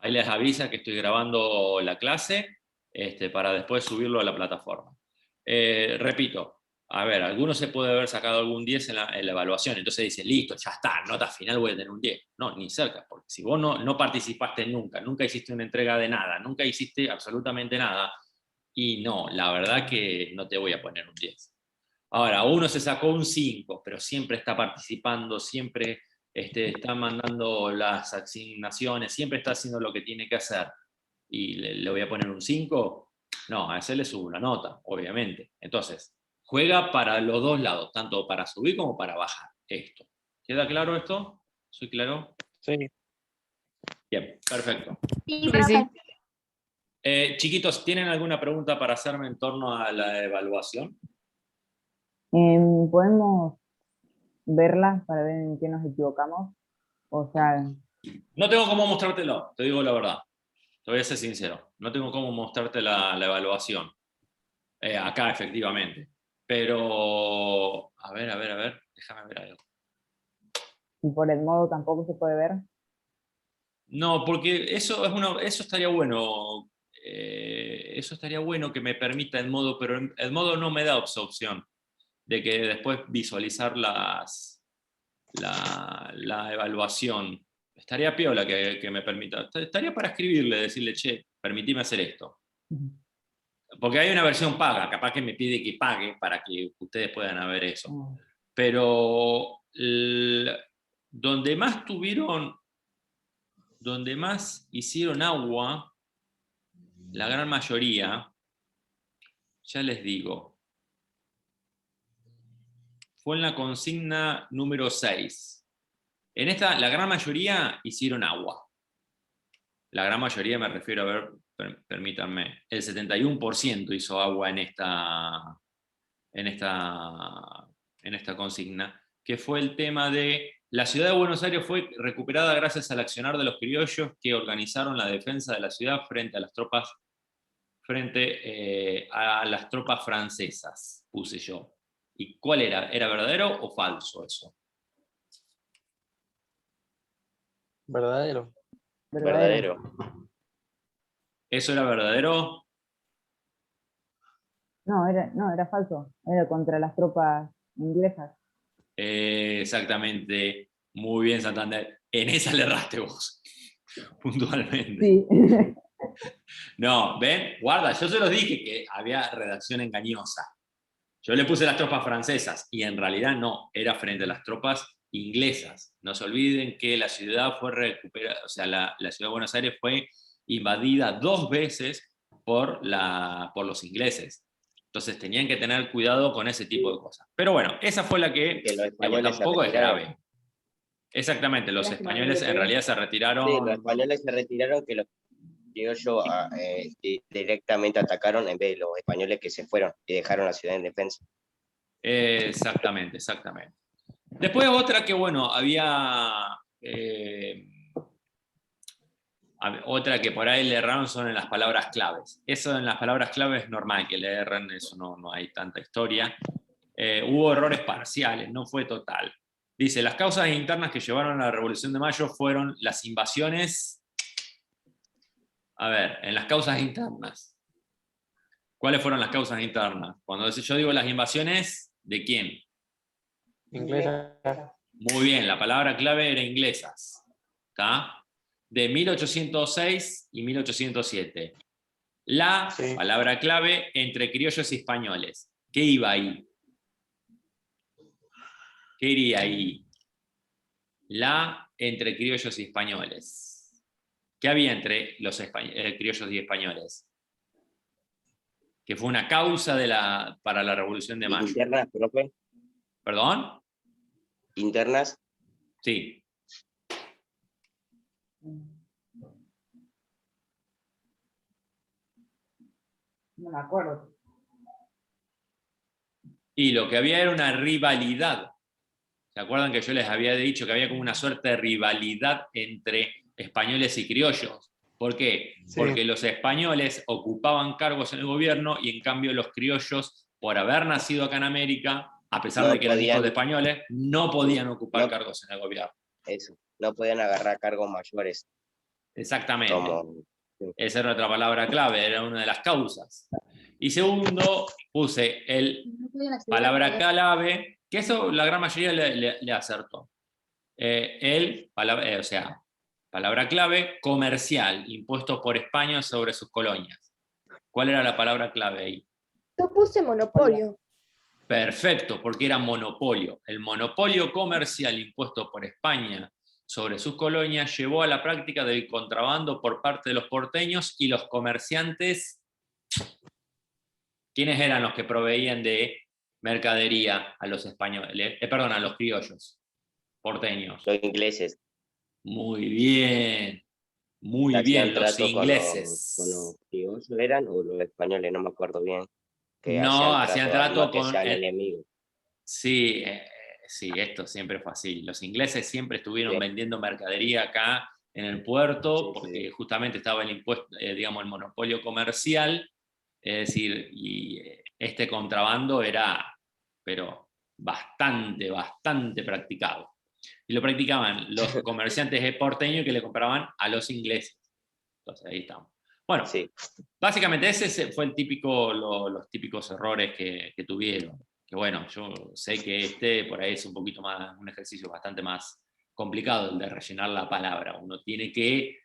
Ahí les avisa que estoy grabando la clase para después subirlo a la plataforma. Repito, a ver, alguno se puede haber sacado algún 10 en la evaluación, entonces dice, listo, ya está, nota final voy a tener un 10. No, ni cerca, porque si vos no participaste nunca hiciste una entrega de nada, nunca hiciste absolutamente nada, y no, la verdad que no te voy a poner un 10. Ahora, uno se sacó un 5, pero siempre está participando, siempre está mandando las asignaciones, siempre está haciendo lo que tiene que hacer, y le voy a poner un 5, no, a ese le subo una nota, obviamente. Entonces, juega para los dos lados, tanto para subir como para bajar esto. ¿Queda claro esto? ¿Soy claro? Sí. Bien, perfecto. Sí, Sí, sí. Chiquitos, ¿tienen alguna pregunta para hacerme en torno a la evaluación? ¿Podemos verlas para ver en qué nos equivocamos? O sea, No tengo cómo mostrártelo, te digo la verdad. Te voy a ser sincero. No tengo cómo mostrarte la evaluación. Acá, efectivamente. Pero, a ver, déjame ver algo. y por el modo tampoco se puede ver. No, porque eso estaría bueno. Eso estaría bueno que me permita el modo, pero el modo no me da esa opción de que después visualizar la evaluación. Estaría piola que me permita. Estaría para escribirle, decirle, che, permitime hacer esto. Porque hay una versión paga, capaz que me pide que pague para que ustedes puedan ver eso. Pero donde más hicieron agua, la gran mayoría, ya les digo, fue en la consigna número 6. En esta, la gran mayoría hicieron agua. La gran mayoría me refiero, a ver, permítanme, el 71% hizo agua en esta consigna, que fue el tema de la ciudad de Buenos Aires fue recuperada gracias al accionar de los criollos que organizaron la defensa de la ciudad frente a las tropas francesas, puse yo. ¿Y cuál era? ¿Era verdadero o falso eso? Verdadero. Verdadero. ¿Eso era verdadero? No, era falso. Era contra las tropas inglesas. Exactamente. Muy bien, Santander. En esa le erraste vos, puntualmente. Sí. No, ven, guarda, yo se los dije que había redacción engañosa. Yo le puse las tropas francesas y en realidad no, era frente a las tropas inglesas. No se olviden que la ciudad fue recuperada, o sea, la ciudad de Buenos Aires fue invadida 2 veces por los ingleses. Entonces tenían que tener cuidado con ese tipo de cosas. Pero bueno, esa fue la que los españoles tampoco se es retiraron. grave. Exactamente, los Lástima, españoles no en lo realidad se retiraron. Sí, los españoles se retiraron, que los criollos directamente atacaron en vez de los españoles que se fueron y dejaron la ciudad en defensa. Exactamente. Después otra que, bueno, había otra que por ahí le erraron son en las palabras claves. Eso en las palabras claves es normal que le erren, eso no hay tanta historia. Hubo errores parciales, no fue total. Dice, las causas internas que llevaron a la Revolución de Mayo fueron las invasiones. A ver, en las causas internas. ¿Cuáles fueron las causas internas? Cuando yo digo las invasiones, ¿de quién? Inglesa. Muy bien, la palabra clave era inglesas. ¿Está? De 1806 y 1807. La Sí. palabra clave entre criollos y españoles. ¿Qué iba ahí? ¿Qué iría ahí? La entre criollos y españoles. ¿Qué había entre los criollos y españoles? Que fue una causa para la Revolución de Mayo. ¿Internas, profe? ¿Perdón? ¿Internas? Sí. No me acuerdo. Y lo que había era una rivalidad. ¿Se acuerdan que yo les había dicho que había como una suerte de rivalidad entre españoles y criollos? ¿Por qué? Sí. Porque los españoles ocupaban cargos en el gobierno y en cambio los criollos, por haber nacido acá en América, a pesar de que eran hijos de españoles, no podían ocupar cargos en el gobierno. Eso, no podían agarrar cargos mayores. Exactamente. Como, Esa era otra palabra clave, era una de las causas. Y segundo, puse el palabra clave, que eso la gran mayoría le acertó. O sea, palabra clave, comercial, impuesto por España sobre sus colonias. ¿Cuál era la palabra clave ahí? Yo puse monopolio. Perfecto, porque era monopolio. El monopolio comercial impuesto por España sobre sus colonias llevó a la práctica del contrabando por parte de los porteños y los comerciantes. ¿Quiénes eran los que proveían de mercadería a los españoles? Perdón, a los criollos porteños. los ingleses. Muy bien. Muy Hacían bien, los trato ingleses. con los criollos eran, o los españoles, no me acuerdo bien. Que No, hacían trato que con sean enemigos. Sí, sí, esto siempre fue así. Los ingleses siempre estuvieron Sí. vendiendo mercadería acá en el puerto, Sí, porque sí. justamente estaba el impuesto, digamos, el monopolio comercial, es decir, y este contrabando era, pero bastante practicado. Y lo practicaban los comerciantes porteños que le compraban a los ingleses. Entonces, ahí estamos. Bueno, Sí. básicamente ese fue los típicos errores que tuvieron. Que bueno, yo sé que por ahí es un poquito más, un ejercicio bastante más complicado, el de rellenar la palabra. Uno tiene que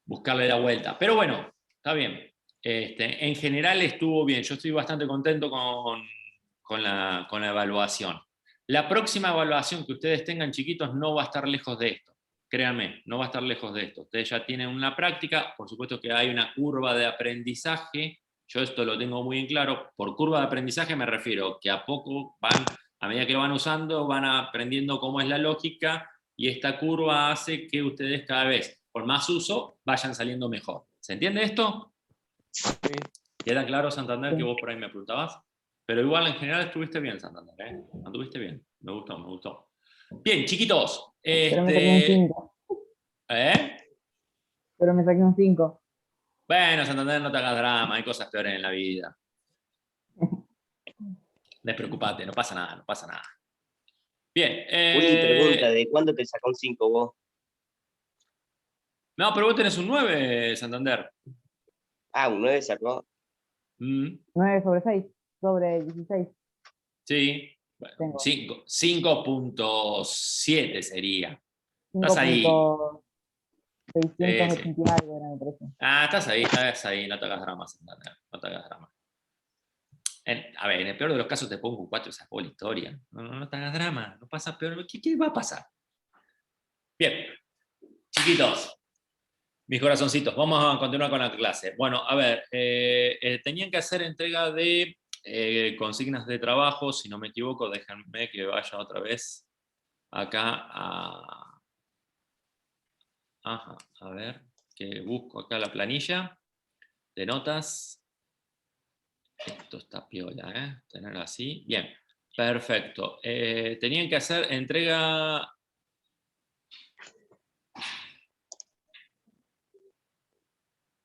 buscarle la vuelta. Pero bueno, está bien. En general estuvo bien. Yo estoy bastante contento con la evaluación. La próxima evaluación que ustedes tengan, chiquitos, no va a estar lejos de esto. Créanme, no va a estar lejos de esto. Ustedes ya tienen una práctica, por supuesto que hay una curva de aprendizaje. Yo esto lo tengo muy en claro. Por curva de aprendizaje me refiero que a poco a medida que lo van usando, van aprendiendo cómo es la lógica, y esta curva hace que ustedes cada vez, por más uso, vayan saliendo mejor. ¿Se entiende esto? Sí. ¿Queda claro, Santander, Sí. que vos por ahí me preguntabas? Pero igual en general estuviste bien, Santander, ¿eh? Anduviste bien. Me gustó. Bien, chiquitos. Pero me saqué un 5. ¿Eh? Pero me saqué un 5. Bueno, Santander, no te hagas drama, hay cosas peores en la vida. Despreocupate, no pasa nada. Bien. Juli pregunta, ¿de cuándo te sacó un 5 vos? No, pero vos tenés un 9, Santander. Ah, un 9 sacó. 9 sobre 6. Sobre 16. Sí. Bueno, Tengo. 5.7 sería. Estás ahí. 5.680 Sí. y algo era, me parece. Estás ahí, no te hagas drama, Santander. No te hagas drama. A ver, en el peor de los casos te pongo un 4 y sacó la historia. No te hagas drama, no pasa peor. ¿Qué va a pasar? Bien, chiquitos, mis corazoncitos, vamos a continuar con la clase. Bueno, a ver, tenían que hacer entrega de consignas de trabajo, si no me equivoco, déjenme que vaya otra vez acá Ajá, a ver, que busco acá la planilla de notas. Esto está piola, ¿eh? Tener así. Bien, perfecto. Tenían que hacer entrega...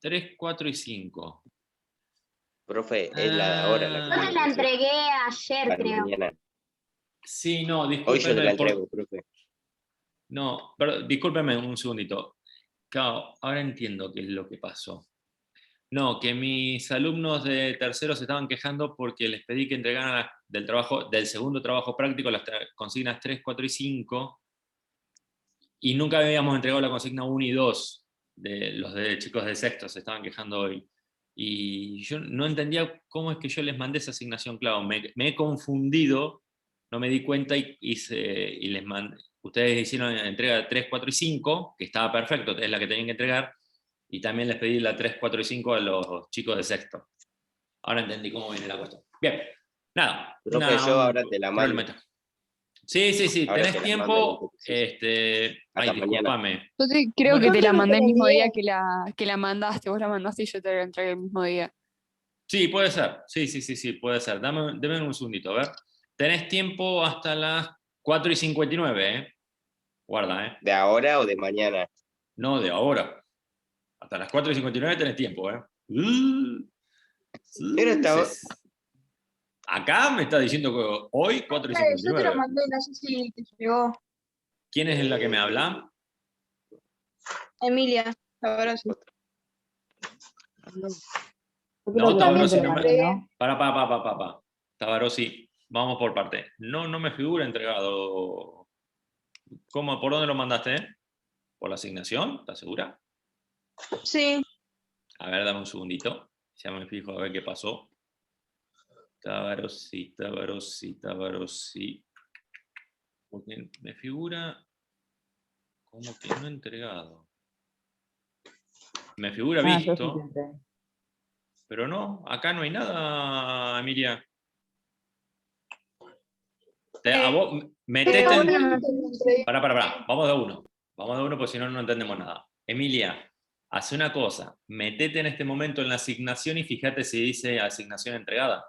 ¿3, 4 y 5? Profe, es la hora la que Yo te tiene la que hacer entregué ayer, para creo. mañana. Sí, no, Hoy yo te discúlpenme. la entrego, profe. No, pero discúlpenme un segundito. Claro, ahora entiendo qué es lo que pasó. No, que mis alumnos de tercero se estaban quejando porque les pedí que entregaran del segundo trabajo práctico las consignas 3, 4 y 5, y nunca habíamos entregado la consigna 1 y 2. Los de chicos de sexto se estaban quejando hoy. Y yo no entendía cómo es que yo les mandé esa asignación, claro. Me he confundido, no me di cuenta y les mandé. Ustedes hicieron la entrega de 3, 4 y 5, que estaba perfecto, es la que tenían que entregar, y también les pedí la 3, 4 y 5 a los chicos de sexto. Ahora entendí cómo viene la cuestión. Bien, nada. Profe, yo ahora te la mando. Problemita. Sí, Ahora tenés te la tiempo. mando, sí. Ay, Hasta mañana. discúlpame. Yo creo Bueno, que te la Yo mandé el te la mismo día envié. que la mandaste. Vos la mandaste y yo te la entregué el mismo día. sí, puede ser. Sí, puede ser. Dame un segundito, a ver. Tenés tiempo hasta las 4:59, ¿eh? Guarda, ¿eh? ¿De ahora o de mañana? No, de ahora. Hasta las 4:59 tenés tiempo, ¿eh? Pero estaba... Acá me está diciendo que hoy Yo te lo 4:59. mandé, no sé si te llegó. ¿Quién es la que me habla? Emilia. Tabarossi. Yo No, creo que Tabarossi igualmente no lo me- mandé, ¿no? Para. Tabarossi, vamos por parte. No me figura entregado. ¿Cómo? ¿Por dónde lo mandaste? ¿Por la asignación? ¿Estás segura? Sí, A ver, dame un segundito. Ya me fijo a ver qué pasó. Tabarossi. Porque me figura como que no entregado. Me figura Ah, yo sí visto, intenté. pero no, acá no hay nada, Emilia. A vos, metete Pero en... obviamente lo entregué. Pará. Vamos de uno. Vamos de uno porque si no, no entendemos nada. Emilia, hace una cosa. Metete en este momento en la asignación y fíjate si dice asignación entregada.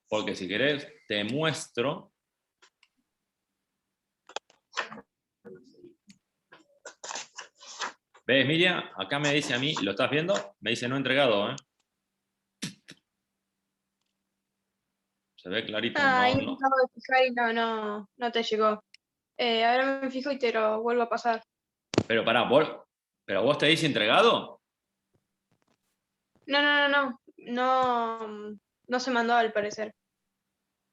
Porque si querés, te muestro. ¿Ves, Emilia? Acá me dice a mí, ¿lo estás viendo? Me dice no entregado, ¿eh? Se ve clarito, ahí no, me no. acabo de fijar y no te llegó. Ahora me fijo y te lo vuelvo a pasar. Pero pará, ¿pero vos te dice entregado? No se mandó al parecer.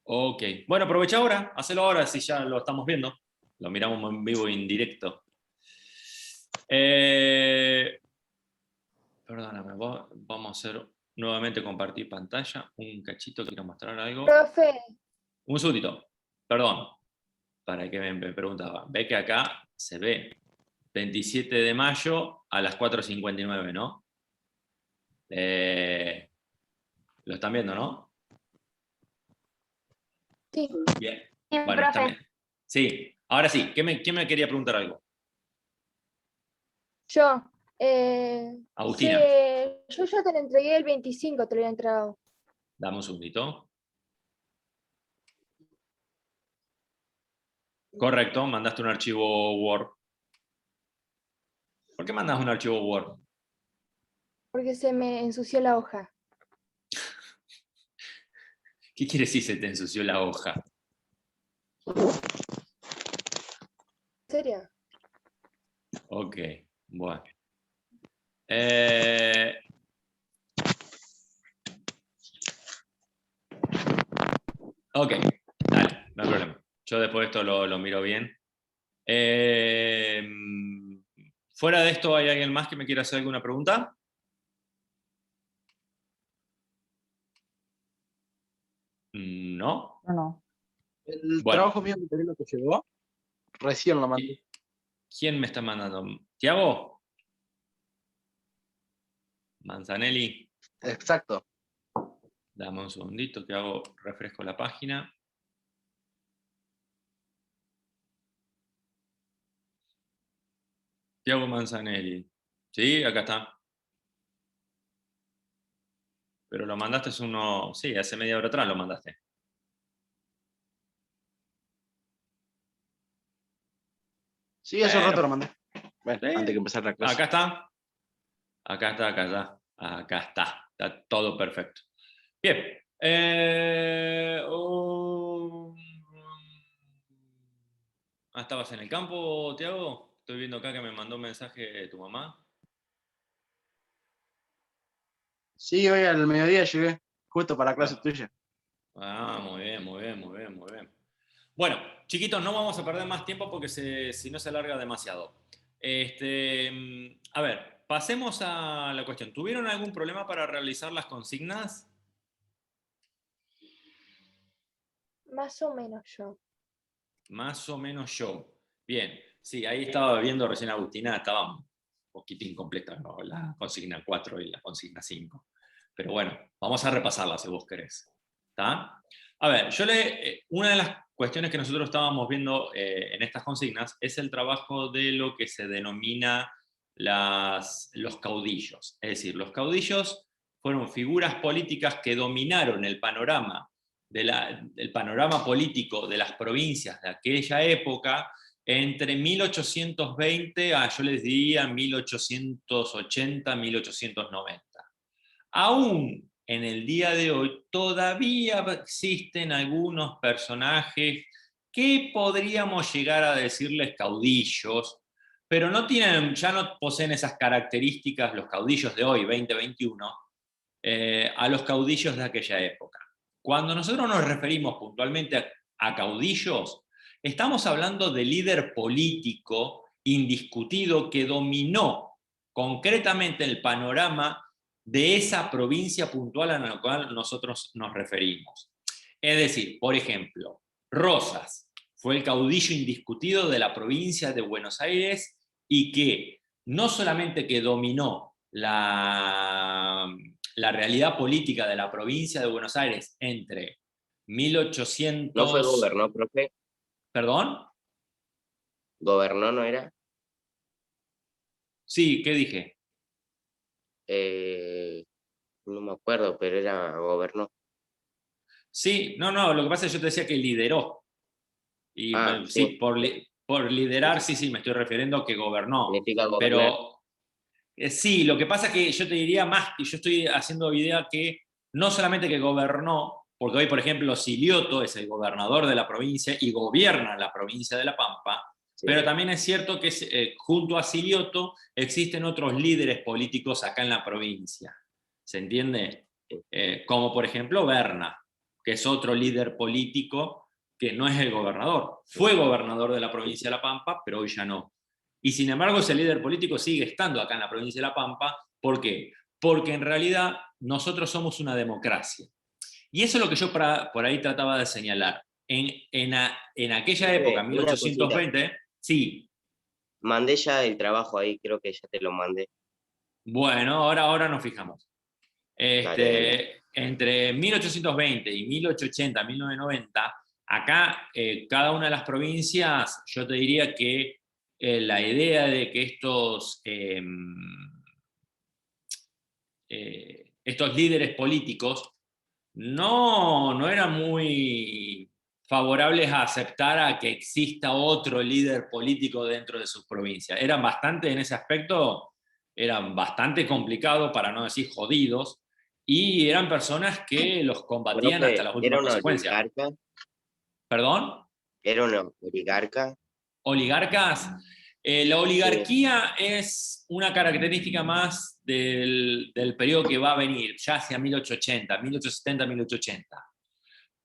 Ok. Bueno, aprovecha ahora, hacelo ahora si ya lo estamos viendo. Lo miramos en vivo e indirecto. Perdóname, vamos a hacer nuevamente compartir pantalla. Un cachito, quiero mostrar algo. Profe, Un segundito, perdón, para que me preguntaba. Ve que acá se ve 27 de mayo a las 4:59, ¿no? Lo están viendo, ¿no? sí. Bien. Bien, Bueno, está profe. bien. Sí, ahora sí, ¿quién me quería preguntar algo? Yo. Agustina, Yo ya te lo entregué el 25, te lo había entregado. dame un segundito. Correcto, mandaste un archivo Word. ¿Por qué mandas un archivo Word? Porque se me ensució la hoja. ¿Qué quiere decir se te ensució la hoja? ¿En serio? Ok, bueno. Ok, dale, no hay problema. Yo después esto lo miro bien. Fuera de esto, ¿hay alguien más que me quiera hacer alguna pregunta? ¿No? No. El Bueno. trabajo mío que lo que llegó, recién lo mandé. ¿Quién me está mandando? ¿Tiago? ¿Manzanelli? Exacto. Dame un segundito que refresco la página. Tiago Manzanelli. Sí, acá está. Pero lo mandaste sí, hace media hora atrás lo mandaste. Sí, hace un Bueno, rato lo mandé. Bueno, sí. antes que empezar la clase. Acá está. Acá está. Está todo perfecto. Bien. ¿Estabas en el campo, Tiago? Estoy viendo acá que me mandó un mensaje tu mamá. Sí, hoy al mediodía llegué, justo para la clase tuya. Muy bien. Bueno, chiquitos, no vamos a perder más tiempo porque si no se alarga demasiado. A ver, pasemos a la cuestión. ¿Tuvieron algún problema para realizar las consignas? Más o menos yo. Más o menos yo. Bien, sí, ahí estaba viendo recién Agustina, estaba un poquito incompleta, ¿no? La consigna 4 y la consigna 5. Pero bueno, vamos a repasarla si vos querés. ¿Está? A ver, una de las cuestiones que nosotros estábamos viendo en estas consignas es el trabajo de lo que se denomina los caudillos. Es decir, los caudillos fueron figuras políticas que dominaron el panorama político de las provincias de aquella época entre 1820 a, yo les diría, 1880, 1890. Aún en el día de hoy todavía existen algunos personajes que podríamos llegar a decirles caudillos, pero ya no poseen esas características los caudillos de hoy, 2021, a los caudillos de aquella época. Cuando nosotros nos referimos puntualmente a caudillos, estamos hablando de líder político indiscutido que dominó concretamente el panorama de esa provincia puntual a la cual nosotros nos referimos. Es decir, por ejemplo, Rosas fue el caudillo indiscutido de la provincia de Buenos Aires y que no solamente que dominó la realidad política de la provincia de Buenos Aires entre 1800... ¿No fue gobernó, profe? ¿Perdón? ¿Gobernó no era? Sí, ¿qué dije? No me acuerdo, pero era gobernó. Sí, no, lo que pasa es que yo te decía que lideró. Y Ah, sí, sí. por liderar, sí, me estoy refiriendo a que gobernó. Significa gobernar. Pero sí, lo que pasa es que yo te diría más, que yo estoy haciendo idea que no solamente que gobernó, porque hoy, por ejemplo, Silioto es el gobernador de la provincia y gobierna la provincia de La Pampa, Sí. pero también es cierto que junto a Silioto existen otros líderes políticos acá en la provincia. ¿Se entiende? Como por ejemplo Berna, que es otro líder político que no es el gobernador. Fue gobernador de la provincia de La Pampa, pero hoy ya no. Y sin embargo ese líder político sigue estando acá en la provincia de La Pampa. ¿Por qué? Porque en realidad nosotros somos una democracia. Y eso es lo que yo por ahí trataba de señalar. En aquella época, Una 1820, sí. Mandé ya el trabajo ahí, creo que ya te lo mandé. Bueno, ahora nos fijamos. Dale. Entre 1820 y 1880, 1990, acá cada una de las provincias, yo te diría que la idea de que estos líderes políticos no eran muy favorables a aceptar a que exista otro líder político dentro de sus provincias. Eran bastante, en ese aspecto, eran bastante complicados, para no decir jodidos, y eran personas que los combatían Profe, hasta las ¿era últimas una consecuencias. oligarca? ¿Perdón? ¿Era una oligarca? ¿Oligarcas? La oligarquía es una característica más del periodo que va a venir, ya hacia 1880, 1870, 1880.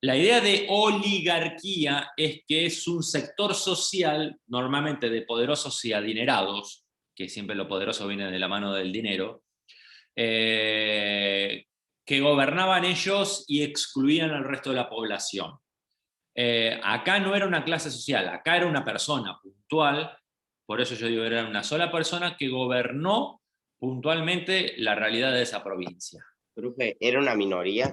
La idea de oligarquía es que es un sector social, normalmente de poderosos y adinerados, que siempre lo poderoso viene de la mano del dinero, que gobernaban ellos y excluían al resto de la población. Acá no era una clase social, acá era una persona puntual, por eso yo digo, era una sola persona que gobernó puntualmente la realidad de esa provincia. Profe, ¿era una minoría?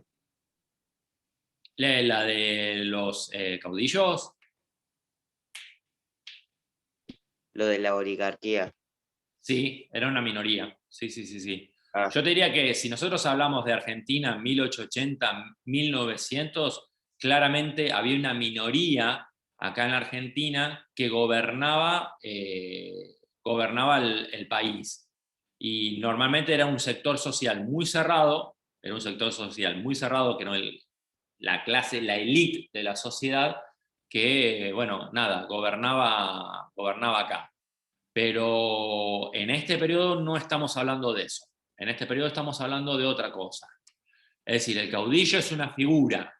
La de los caudillos. Lo de la oligarquía. Sí, era una minoría. Sí. Ah, Yo te diría que si nosotros hablamos de Argentina en 1880, 1900, claramente había una minoría acá en la Argentina que gobernaba el país. Y normalmente era un sector social muy cerrado, que no la clase, la élite de la sociedad, que, bueno, nada, gobernaba acá. Pero en este periodo no estamos hablando de eso. En este periodo estamos hablando de otra cosa. Es decir, el caudillo es una figura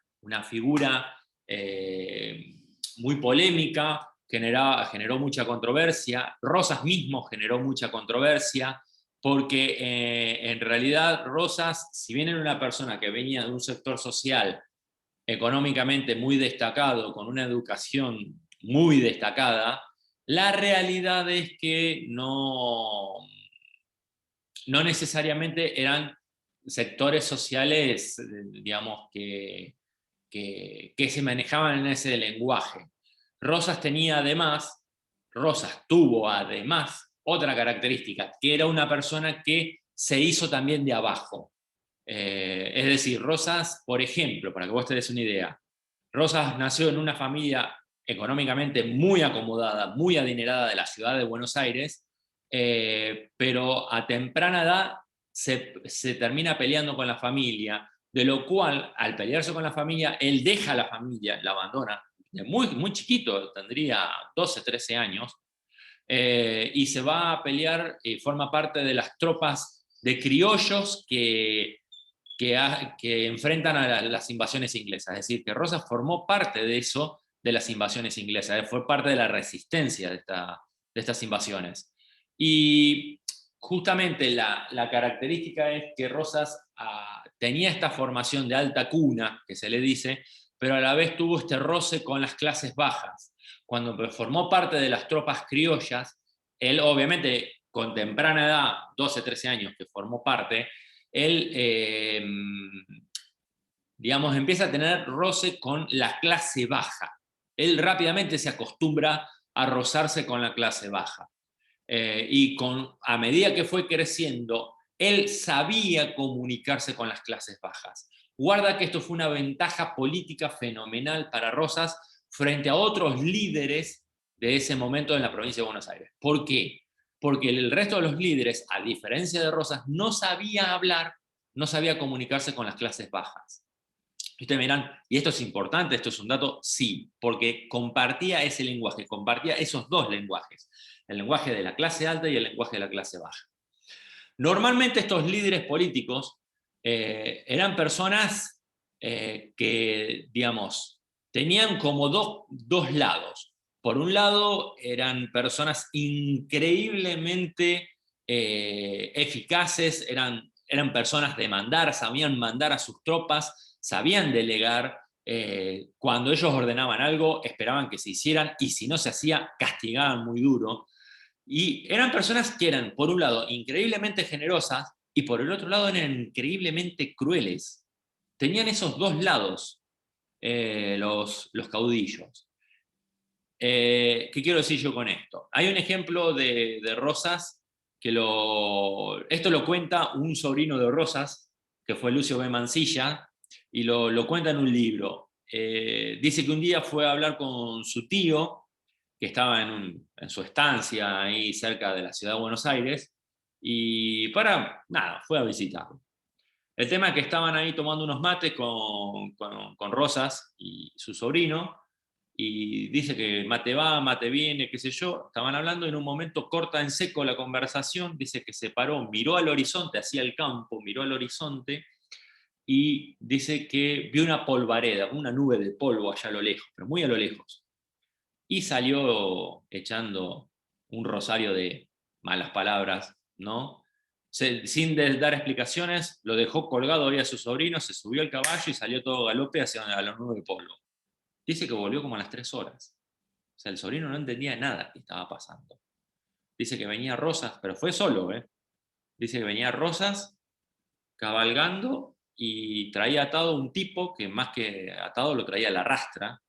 muy polémica, generó mucha controversia. Rosas mismo generó mucha controversia, porque en realidad Rosas, si bien era una persona que venía de un sector social económicamente muy destacado, con una educación muy destacada, la realidad es que no necesariamente eran sectores sociales, digamos, que se manejaban en ese lenguaje. Rosas tuvo además otra característica, que era una persona que se hizo también de abajo. Es decir, Rosas, por ejemplo, para que vos te des una idea, Rosas nació en una familia económicamente muy acomodada, muy adinerada de la ciudad de Buenos Aires, pero a temprana edad se termina peleando con la familia, de lo cual, al pelearse con la familia, él deja a la familia, la abandona, muy, muy chiquito, tendría 12, 13 años, y se va a pelear y forma parte de las tropas de criollos que enfrentan a las invasiones inglesas. Es decir, que Rosas formó parte de eso, de las invasiones inglesas, fue parte de la resistencia de estas invasiones. Y justamente la característica es que Rosas tenía esta formación de alta cuna, que se le dice, pero a la vez tuvo este roce con las clases bajas. Cuando formó parte de las tropas criollas, él obviamente con temprana edad, 12, 13 años que formó parte, él, digamos, empieza a tener roce con la clase baja. Él rápidamente se acostumbra a rozarse con la clase baja. Y a medida que fue creciendo, él sabía comunicarse con las clases bajas. Guarda que esto fue una ventaja política fenomenal para Rosas frente a otros líderes de ese momento en la provincia de Buenos Aires. ¿Por qué? Porque el resto de los líderes, a diferencia de Rosas, no sabía hablar, no sabía comunicarse con las clases bajas. Y ustedes me dirán, ¿y esto es importante? ¿Esto es un dato? Sí, porque compartía ese lenguaje, compartía esos dos lenguajes, el lenguaje de la clase alta y el lenguaje de la clase baja. Normalmente estos líderes políticos eran personas que, digamos, tenían como dos lados. Por un lado, eran personas increíblemente eficaces, eran personas de mandar, sabían mandar a sus tropas, sabían delegar. Cuando ellos ordenaban algo, esperaban que se hicieran, y si no se hacía, castigaban muy duro. Y eran personas que eran, por un lado, increíblemente generosas, y por el otro lado eran increíblemente crueles. Tenían esos dos lados los caudillos. ¿Qué quiero decir yo con esto? Hay un ejemplo de Rosas, que esto lo cuenta un sobrino de Rosas, que fue Lucio B. Mansilla, y lo cuenta en un libro. Dice que un día fue a hablar con su tío, que estaba en su estancia ahí cerca de la ciudad de Buenos Aires, y fue a visitarlo. El tema es que estaban ahí tomando unos mates con Rosas y su sobrino, y dice que mate va, mate viene, qué sé yo, estaban hablando, y en un momento corta en seco la conversación, dice que se paró, miró al horizonte, hacia el campo, miró al horizonte, y dice que vio una polvareda, una nube de polvo allá a lo lejos, pero muy a lo lejos. Y salió echando un rosario de malas palabras, ¿no? Sin dar explicaciones, lo dejó colgado ahí a su sobrino, se subió al caballo y salió todo galope hacia la nube de polvo. Dice que volvió como a las 3 horas. O sea, el sobrino no entendía nada que estaba pasando. Dice que venía Rosas, pero fue solo, ¿eh? Dice que venía Rosas cabalgando y traía atado un tipo que más que atado lo traía a la rastra,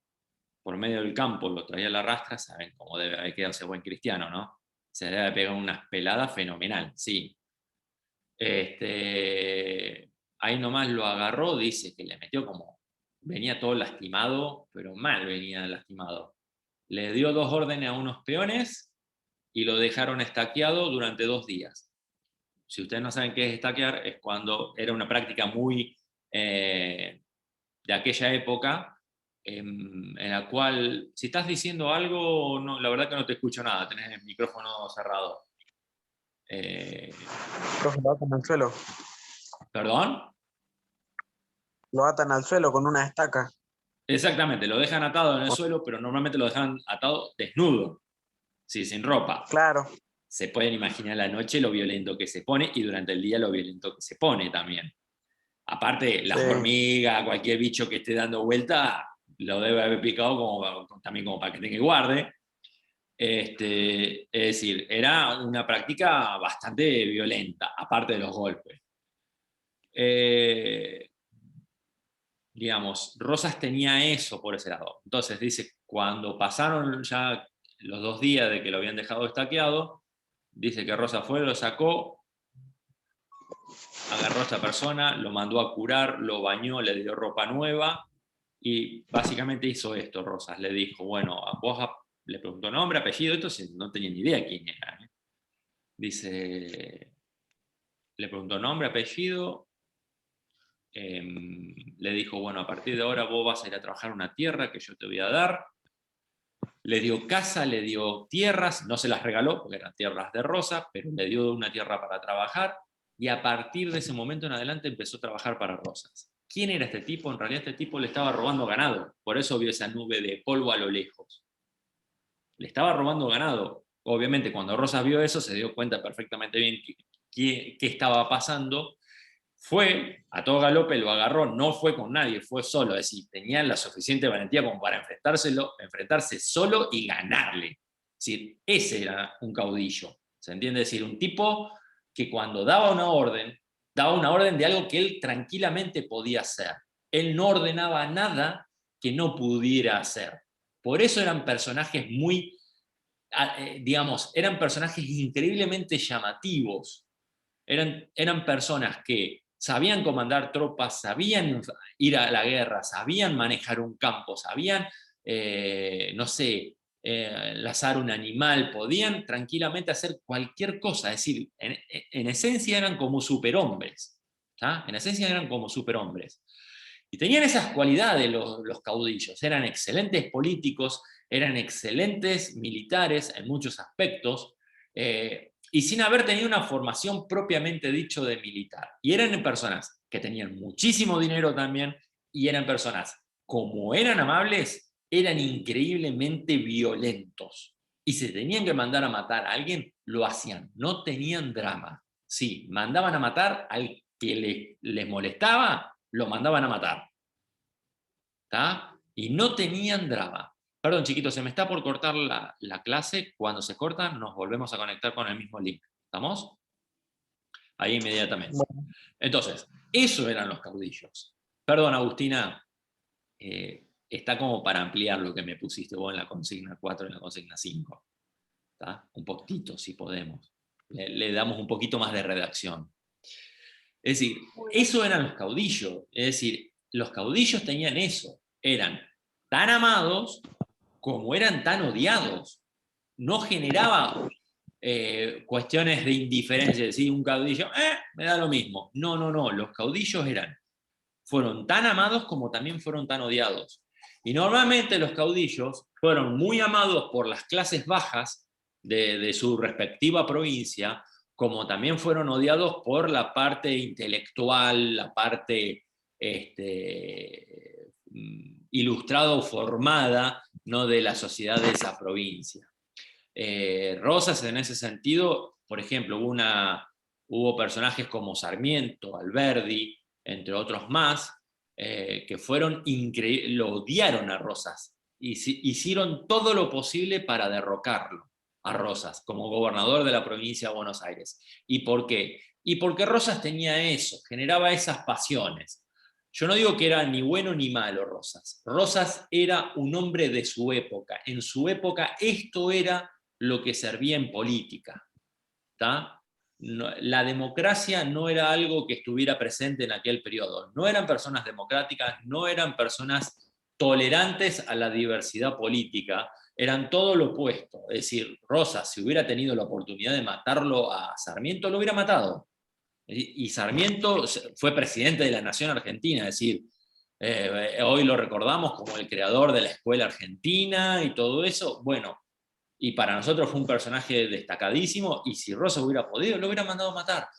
por medio del campo, lo traía a la rastra. Saben cómo debe quedarse buen cristiano, ¿no? Se debe pegar unas peladas fenomenal, sí. Ahí nomás lo agarró, dice que le metió como, venía todo lastimado, pero mal venía lastimado. Le dio 2 órdenes a unos peones y lo dejaron estaqueado durante 2 días. Si ustedes no saben qué es estaquear, es cuando era una práctica muy de aquella época, en la cual, si estás diciendo algo, no, la verdad que no te escucho nada, tenés el micrófono cerrado. Profe, lo atan al suelo. ¿Perdón? Lo atan al suelo con una estaca. Exactamente, lo dejan atado en el suelo, pero normalmente lo dejan atado desnudo, sí, sin ropa. Claro. Se pueden imaginar la noche lo violento que se pone, y durante el día lo violento que se pone también. Aparte, la hormiga, cualquier bicho que esté dando vuelta, lo debe haber picado también como para que tenga guarde. Es decir, era una práctica bastante violenta, aparte de los golpes. Digamos, Rosas tenía eso por ese lado. Entonces dice, cuando pasaron ya los 2 días de que lo habían dejado estaqueado, dice que Rosas fue, lo sacó, agarró a esta persona, lo mandó a curar, lo bañó, le dio ropa nueva, y básicamente hizo esto. Rosas le dijo, bueno, a vos le preguntó nombre, apellido, esto no tenía ni idea quién era. Dice, le preguntó nombre, apellido, le dijo, bueno, a partir de ahora vos vas a ir a trabajar una tierra que yo te voy a dar, le dio casa, le dio tierras, no se las regaló porque eran tierras de Rosa, pero le dio una tierra para trabajar, y a partir de ese momento en adelante empezó a trabajar para Rosas. ¿Quién era este tipo? En realidad este tipo le estaba robando ganado, por eso vio esa nube de polvo a lo lejos. Le estaba robando ganado. Obviamente cuando Rosas vio eso se dio cuenta perfectamente bien qué estaba pasando. Fue, a todo galope lo agarró, no fue con nadie, fue solo, es decir, tenía la suficiente valentía como para enfrentarse solo y ganarle. Es decir, ese era un caudillo, ¿se entiende? Es decir, un tipo que cuando daba una orden de algo que él tranquilamente podía hacer. Él no ordenaba nada que no pudiera hacer. Por eso eran personajes muy, digamos, eran personajes increíblemente llamativos. Eran personas que sabían comandar tropas, sabían ir a la guerra, sabían manejar un campo, sabían, no sé, lazar un animal, podían tranquilamente hacer cualquier cosa. Es decir, en esencia eran como superhombres. ¿tá? En esencia eran como superhombres. Y tenían esas cualidades los caudillos. Eran excelentes políticos, eran excelentes militares en muchos aspectos, y sin haber tenido una formación propiamente dicho de militar. Y eran personas que tenían muchísimo dinero también, y eran personas, como eran amables, eran increíblemente violentos. Y si tenían que mandar a matar a alguien, lo hacían, no tenían drama. Sí, mandaban a matar al que les molestaba, lo mandaban a matar. ¿Tá? Y no tenían drama. Perdón, chiquitos, se me está por cortar la clase. Cuando se corta, nos volvemos a conectar con el mismo link. ¿Estamos? Ahí inmediatamente. Bueno. Entonces, eso eran los caudillos. Perdón, Agustina, está como para ampliar lo que me pusiste vos en la consigna 4 y en la consigna 5. ¿Tá? Un poquito, si podemos. Le damos un poquito más de redacción. Es decir, eso eran los caudillos. Es decir, los caudillos tenían eso. Eran tan amados como eran tan odiados. No generaba cuestiones de indiferencia, decir un caudillo, me da lo mismo. No, los caudillos fueron tan amados como también fueron tan odiados. Y normalmente los caudillos fueron muy amados por las clases bajas de su respectiva provincia, como también fueron odiados por la parte intelectual, la parte ilustrada o formada, ¿no? de la sociedad de esa provincia. Rosas, en ese sentido, por ejemplo, hubo personajes como Sarmiento, Alberdi, entre otros más, que fueron increíbles, lo odiaron a Rosas, y hicieron todo lo posible para derrocarlo a Rosas, como gobernador de la provincia de Buenos Aires. ¿Y por qué? Y porque Rosas tenía eso, generaba esas pasiones. Yo no digo que era ni bueno ni malo Rosas. Rosas era un hombre de su época. En su época esto era lo que servía en política. ¿Tá? No, la democracia no era algo que estuviera presente en aquel periodo. No eran personas democráticas, no eran personas tolerantes a la diversidad política, eran todo lo opuesto. Es decir, Rosas, si hubiera tenido la oportunidad de matarlo a Sarmiento, lo hubiera matado. Y Sarmiento fue presidente de la Nación Argentina, es decir, hoy lo recordamos como el creador de la escuela argentina y todo eso. Bueno, y para nosotros fue un personaje destacadísimo, y si Rosas hubiera podido, lo hubiera mandado a matar.